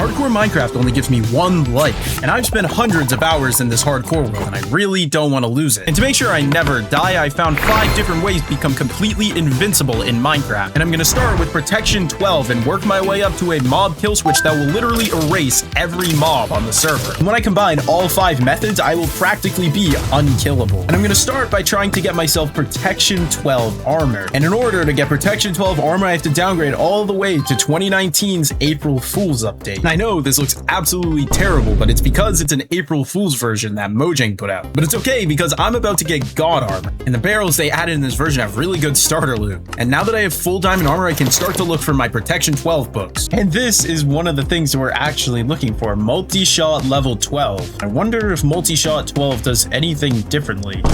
Hardcore Minecraft only gives me one life, and I've spent hundreds of hours in this hardcore world, and I really don't want to lose it. And to make sure I never die, I found 5 different ways to become completely invincible in Minecraft. And I'm gonna start with Protection 12 and work my way up to a mob kill switch that will literally erase every mob on the server. And when I combine all 5 methods, I will practically be unkillable. And I'm gonna start by trying to get myself Protection 12 armor. And in order to get Protection 12 armor, I have to downgrade all the way to 2019's April Fool's update. I know this looks absolutely terrible, but it's because it's an April Fool's version that Mojang put out. But it's okay because I'm about to get God armor, and the barrels they added in this version have really good starter loot. And now that I have full diamond armor, I can start to look for my Protection 12 books. And this is one of the things we're actually looking for, multi-shot level 12. I wonder if multi-shot 12 does anything differently.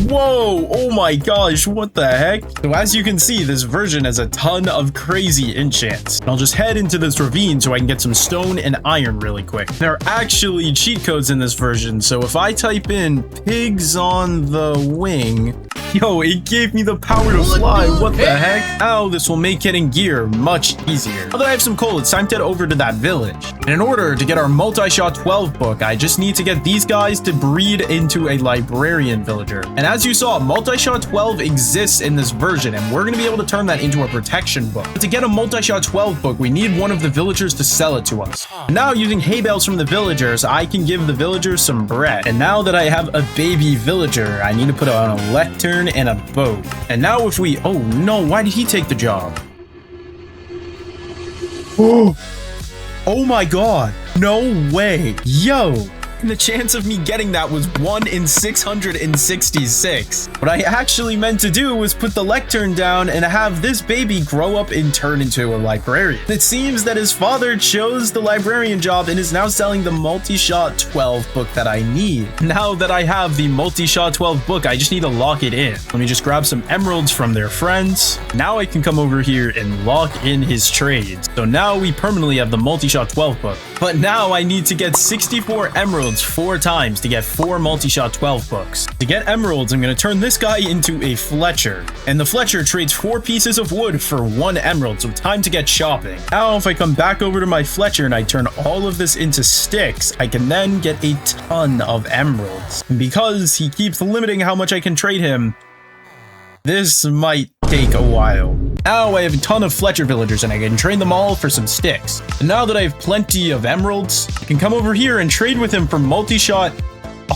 Whoa, oh my gosh, what the heck? So as you can see, this version has a ton of crazy enchants. I'll just head into this ravine so I can get some stone and iron really quick. There are actually cheat codes in this version, so if I type in pigs on the wing, yo, it gave me the power to fly. What the heck? Now this will make getting gear much easier. Now that I have some coal, it's time to head over to that village. And in order to get our multi-shot 12 book, I just need to get these guys to breed into a librarian villager. And as you saw, multi-shot 12 exists in this version, and we're going to be able to turn that into a protection book. But to get a multi-shot 12 book, we need one of the villagers to sell it to us. Now, using hay bales from the villagers, I can give the villagers some bread. And now that I have a baby villager, I need to put on a lectern and a boat. And now if we... Oh no, why did he take the job? Oh my god. No way. Yo. And the chance of me getting that was 1 in 666. What I actually meant to do was put the lectern down and have this baby grow up and turn into a librarian. It seems that his father chose the librarian job and is now selling the multi-shot 12 book that I need. Now that I have the multi-shot 12 book, I just need to lock it in. Let me just grab some emeralds from their friends. Now I can come over here and lock in his trades. So now we permanently have the multi-shot 12 book. But now I need to get 64 emeralds 4 times to get 4 multi-shot 12 books. To get emeralds, I'm going to turn this guy into a Fletcher. And the Fletcher trades 4 pieces of wood for 1 emerald, so time to get shopping. Now, if I come back over to my Fletcher and I turn all of this into sticks, I can then get a ton of emeralds. And because he keeps limiting how much I can trade him, this might take a while. Now I have a ton of Fletcher villagers and I can train them all for some sticks. And now that I have plenty of emeralds, I can come over here and trade with him for multi-shot.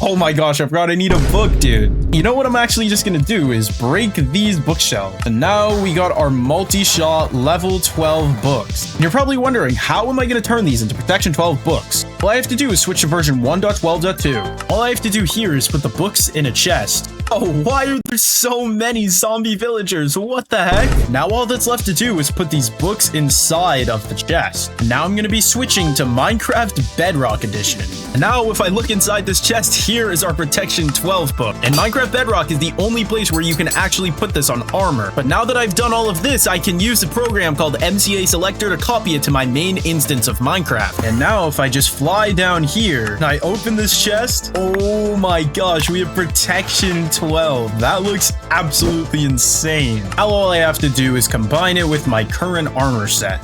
Oh my gosh, I forgot I need a book, dude. You know what I'm actually just gonna do is break these bookshelves. And now we got our multi-shot level 12 books. And you're probably wondering, how am I gonna turn these into Protection 12 books? All I have to do is switch to version 1.12.2. All I have to do here is put the books in a chest. Oh, why are there so many zombie villagers? What the heck? Now all that's left to do is put these books inside of the chest. And now I'm gonna be switching to Minecraft Bedrock Edition. And now if I look inside this chest, here is our Protection 12 book. And Minecraft Bedrock is the only place where you can actually put this on armor. But now that I've done all of this, I can use a program called MCA Selector to copy it to my main instance of Minecraft. And now if I just fly down here and I open this chest, oh my gosh, we have Protection 12. That looks absolutely insane. Now all I have to do is combine it with my current armor set.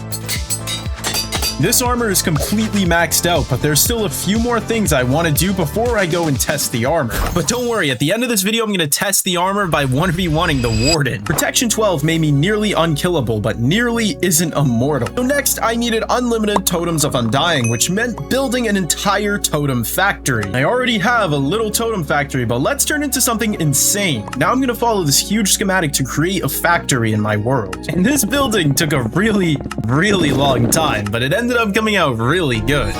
This armor is completely maxed out, but there's still a few more things I want to do before I go and test the armor. But don't worry, at the end of this video, I'm going to test the armor by 1v1ing the Warden. Protection 12 made me nearly unkillable, but nearly isn't immortal. So next, I needed unlimited totems of undying, which meant building an entire totem factory. I already have a little totem factory, but let's turn into something insane. Now I'm going to follow this huge schematic to create a factory in my world. And this building took a really long time, but it ended up coming out really good.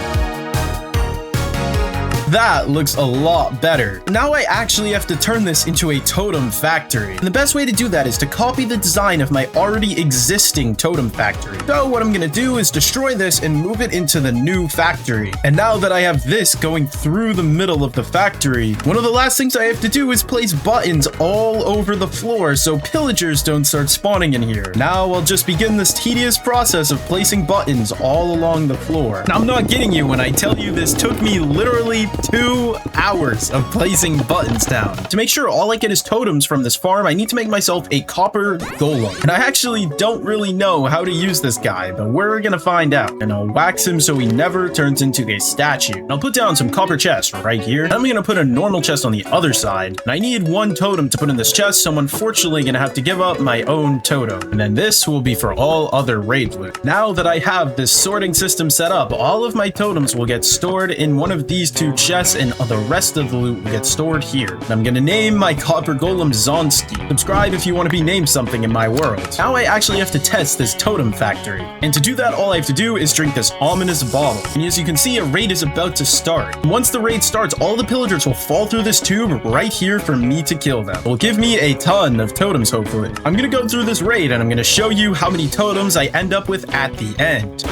That looks a lot better. Now I actually have to turn this into a totem factory. And the best way to do that is to copy the design of my already existing totem factory. So what I'm gonna do is destroy this and move it into the new factory. And now that I have this going through the middle of the factory, one of the last things I have to do is place buttons all over the floor so pillagers don't start spawning in here. Now I'll just begin this tedious process of placing buttons all along the floor. And I'm not kidding you when I tell you this took me literally 2 hours of placing buttons down. To make sure all I get is totems from this farm, I need to make myself a copper golem. And I actually don't really know how to use this guy, but we're gonna find out. And I'll wax him so he never turns into a statue. And I'll put down some copper chests right here. And I'm gonna put a normal chest on the other side. And I need 1 totem to put in this chest, so I'm unfortunately gonna have to give up my own totem. And then this will be for all other raid loot. Now that I have this sorting system set up, all of my totems will get stored in one of these 2 chests, and the rest of the loot will get stored here. And I'm gonna name my copper golem Zonski. Subscribe if you want to be named something in my world. Now I actually have to test this totem factory. And to do that, all I have to do is drink this ominous bottle. And as you can see, a raid is about to start. And once the raid starts, all the pillagers will fall through this tube right here for me to kill them. It will give me a ton of totems, hopefully. I'm gonna go through this raid and I'm gonna show you how many totems I end up with at the end.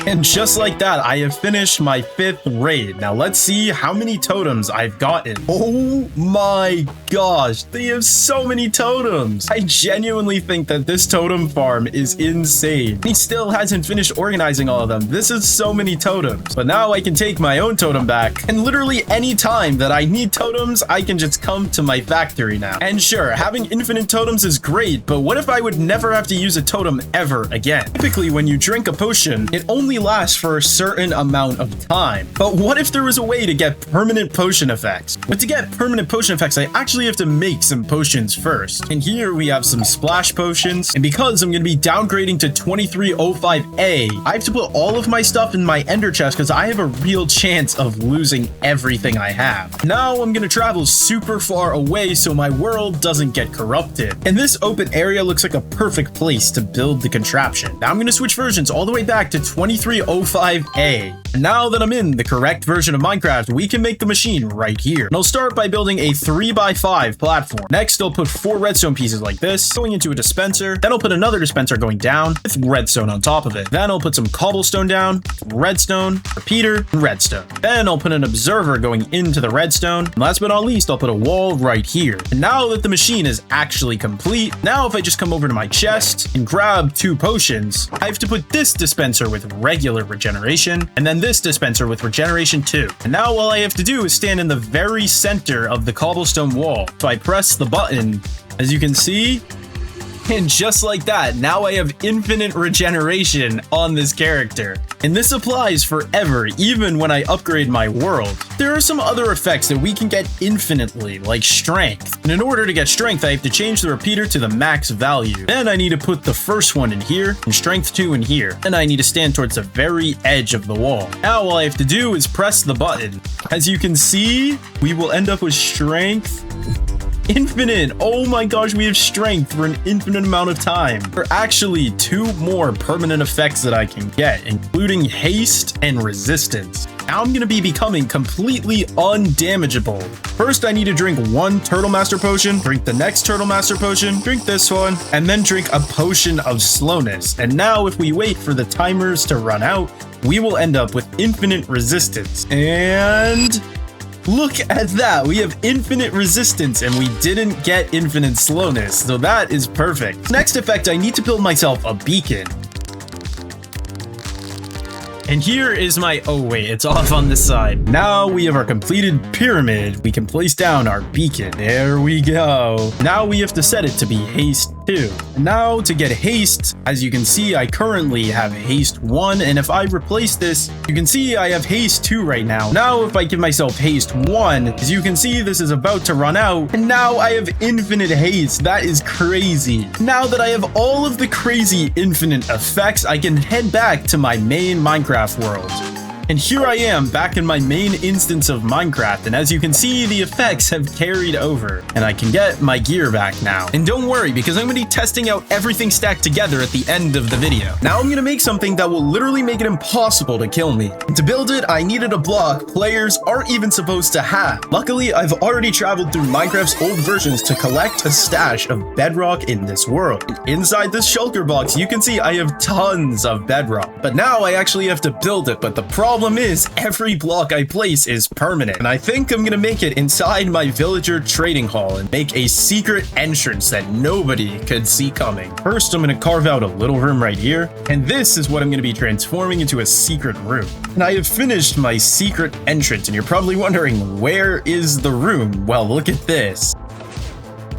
And just like that, I have finished my 5th raid. Now let's see how many totems I've gotten. Oh my gosh, they have so many totems. I genuinely think that this totem farm is insane. He still hasn't finished organizing all of them. This is so many totems. But now I can take my own totem back. And literally any time that I need totems, I can just come to my factory now. And sure, having infinite totems is great, but what if I would never have to use a totem ever again? Typically, when you drink a potion, it only lasts for a certain amount of time. But what if there was a way to get permanent potion effects? But to get permanent potion effects, I actually have to make some potions first. And here we have some splash potions. And because I'm going to be downgrading to 2305A, I have to put all of my stuff in my ender chest because I have a real chance of losing everything I have. Now I'm going to travel super far away so my world doesn't get corrupted. And this open area looks like a perfect place to build the contraption. Now I'm going to switch versions all the way back to 2305A. Now that I'm in the correct version of Minecraft, we can make the machine right here. And I'll start by building a 3x5 platform. Next, I'll put 4 redstone pieces like this, going into a dispenser. Then I'll put another dispenser going down with redstone on top of it. Then I'll put some cobblestone down, redstone, repeater, and redstone. Then I'll put an observer going into the redstone. And last but not least, I'll put a wall right here. And now that the machine is actually complete, now if I just come over to my chest and grab 2 potions, I have to put this dispenser with regular regeneration, and then this dispenser with regeneration 2. And now all I have to do is stand in the very center of the cobblestone wall. So I press the button, as you can see, and just like that, now I have infinite regeneration on this character. And this applies forever, even when I upgrade my world. There are some other effects that we can get infinitely, like strength. And in order to get strength, I have to change the repeater to the max value. Then I need to put the first one in here, and strength 2 in here. And I need to stand towards the very edge of the wall. Now all I have to do is press the button. As you can see, we will end up with strength infinite. Oh my gosh, we have strength for an infinite amount of time. There are actually 2 more permanent effects that I can get, including haste and resistance. Now I'm going to be becoming completely undamageable. First, I need to drink 1 Turtle Master Potion, drink the next Turtle Master Potion, drink this one, and then drink a Potion of Slowness. And now if we wait for the timers to run out, we will end up with infinite resistance. And look at that, we have infinite resistance and we didn't get infinite slowness, so that is perfect. Next effect, I need to build myself a beacon. And here is my, oh wait, it's off on this side. Now we have our completed pyramid. We can place down our beacon. There we go. Now we have to set it to be haste 2. And now to get haste, as you can see, I currently have haste 1. And if I replace this, you can see I have haste 2 right now. Now if I give myself haste 1, as you can see, this is about to run out. And now I have infinite haste. That is crazy. Now that I have all of the crazy infinite effects, I can head back to my main Minecraft world. And here I am back in my main instance of Minecraft, and as you can see, the effects have carried over, and I can get my gear back now. And don't worry, because I'm going to be testing out everything stacked together at the end of the video. Now I'm going to make something that will literally make it impossible to kill me. And to build it, I needed a block players aren't even supposed to have. Luckily, I've already traveled through Minecraft's old versions to collect a stash of bedrock in this world. And inside this shulker box, you can see I have tons of bedrock. But now I actually have to build it, but the problem problem is, every block I place is permanent. And I think I'm gonna make it inside my villager trading hall and make a secret entrance that nobody could see coming. First, I'm gonna carve out a little room right here. And this is what I'm gonna be transforming into a secret room. And I have finished my secret entrance. And you're probably wondering, where is the room? Well, look at this.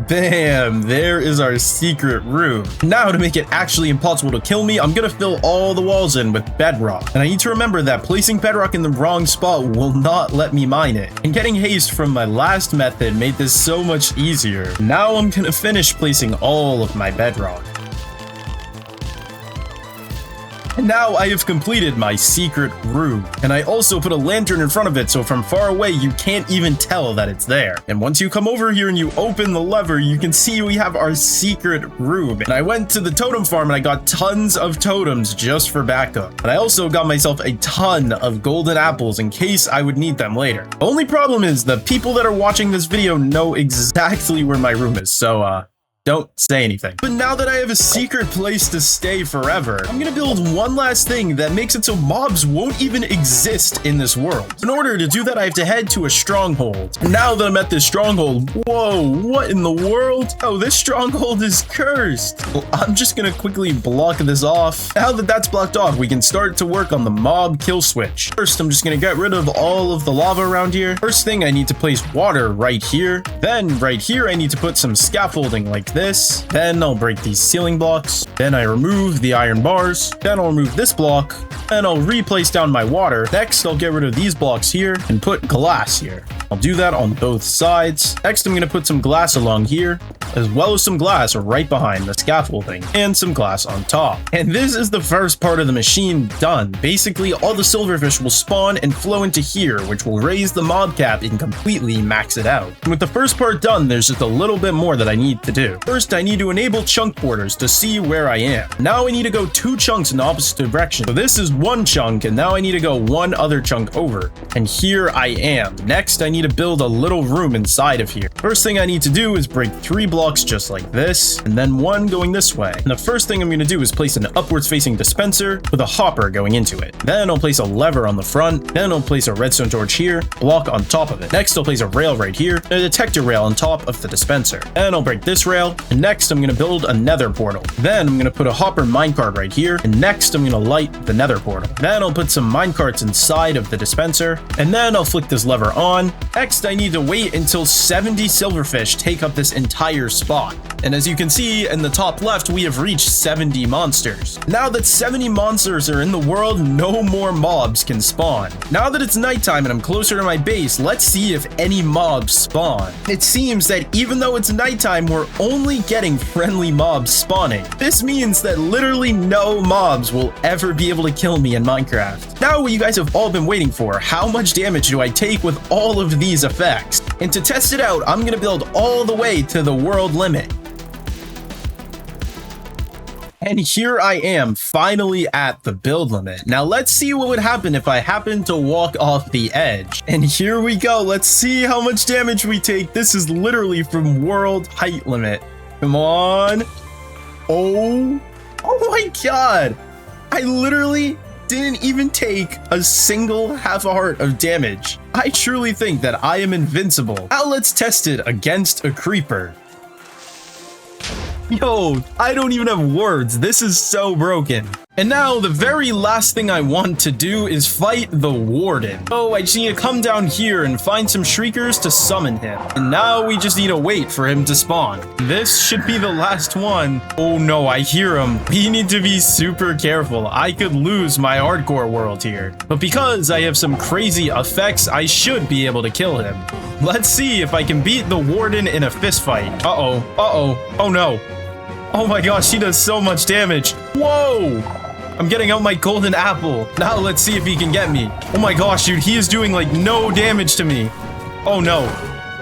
Bam, there is our secret room. Now, to make it actually impossible to kill me, I'm gonna fill all the walls in with bedrock. And I need to remember that placing bedrock in the wrong spot will not let me mine it. And getting haste from my last method made this so much easier. Now I'm gonna finish placing all of my bedrock. And now I have completed my secret room. And I also put a lantern in front of it, so from far away, you can't even tell that it's there. And once you come over here and you open the lever, you can see we have our secret room. And I went to the totem farm and I got tons of totems just for backup. And I also got myself a ton of golden apples in case I would need them later. The only problem is the people that are watching this video know exactly where my room is, so don't say anything. But now that I have a secret place to stay forever, I'm gonna build one last thing that makes it so mobs won't even exist in this world. In order to do that, I have to head to a stronghold. And now that I'm at this stronghold, whoa, what in the world? Oh, this stronghold is cursed. Well, I'm just gonna quickly block this off. Now that that's blocked off, we can start to work on the mob kill switch. First, I'm just gonna get rid of all of the lava around here. First thing, I need to place water right here. Then right here, I need to put some scaffolding like this. Then I'll break these ceiling blocks. Then I remove the iron bars. Then I'll remove this block. Then I'll replace down my water. Next, I'll get rid of these blocks here and put glass here. I'll do that on both sides. Next, I'm going to put some glass along here, as well as some glass right behind the scaffolding, and some glass on top. And this is the first part of the machine done. Basically, all the silverfish will spawn and flow into here, which will raise the mob cap and completely max it out. And with the first part done, there's just a little bit more that I need to do. First, I need to enable chunk borders to see where I am. Now I need to go 2 chunks in the opposite direction. So this is 1 chunk, and now I need to go 1 other chunk over. And here I am. Next, I need to build a little room inside of here. First thing I need to do is break 3 blocks just like this, and then 1 going this way. And the first thing I'm going to do is place an upwards facing dispenser with a hopper going into it. Then I'll place a lever on the front. Then I'll place a redstone torch here, block on top of it. Next, I'll place a rail right here, and a detector rail on top of the dispenser. Then I'll break this rail, and next I'm going to build a nether portal. Then I'm going to put a hopper minecart right here, and next I'm going to light the nether portal. Then I'll put some minecarts inside of the dispenser, and then I'll flick this lever on. Next, I need to wait until 70 silverfish take up this entire spot. And as you can see in the top left, we have reached 70 monsters. Now that 70 monsters are in the world, no more mobs can spawn. Now that it's nighttime and I'm closer to my base, let's see if any mobs spawn. It seems that even though it's nighttime, we're only getting friendly mobs spawning. This means that literally no mobs will ever be able to kill me in Minecraft. Now what you guys have all been waiting for, how much damage do I take with all of these effects? And to test it out, I'm gonna build all the way to the world limit. And here I am, finally at the build limit. Now let's see what would happen if I happen to walk off the edge. And here we go, let's see how much damage we take. This is literally from world height limit. Come on. Oh my god. I literally didn't even take a single half a heart of damage. I truly think that I am invincible. Now let's test it against a creeper. Yo, I don't even have words. This is so broken. And now the very last thing I want to do is fight the warden. Oh, I just need to come down here and find some shriekers to summon him. And now we just need to wait for him to spawn. This should be the last one. Oh no, I hear him. We need to be super careful. I could lose my hardcore world here. But because I have some crazy effects, I should be able to kill him. Let's see if I can beat the warden in a fist fight. Oh no. Oh my gosh, he does so much damage. Whoa! I'm getting out my golden apple. Now let's see if he can get me. Oh my gosh, dude, he is doing like no damage to me. Oh no.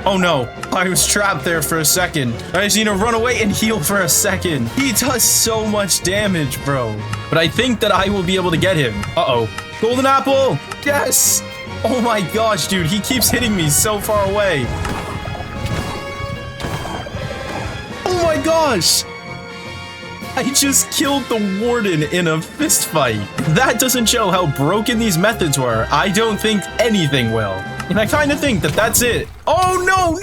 Oh no. I was trapped there for a second. I just need to run away and heal for a second. He does so much damage, bro. But I think that I will be able to get him. Uh-oh. Golden apple! Yes! Oh my gosh, dude, he keeps hitting me so far away. Oh my gosh! I just killed the warden in a fist fight. That doesn't show how broken these methods were. I don't think anything will. And I kind of think that that's it. Oh, no, no!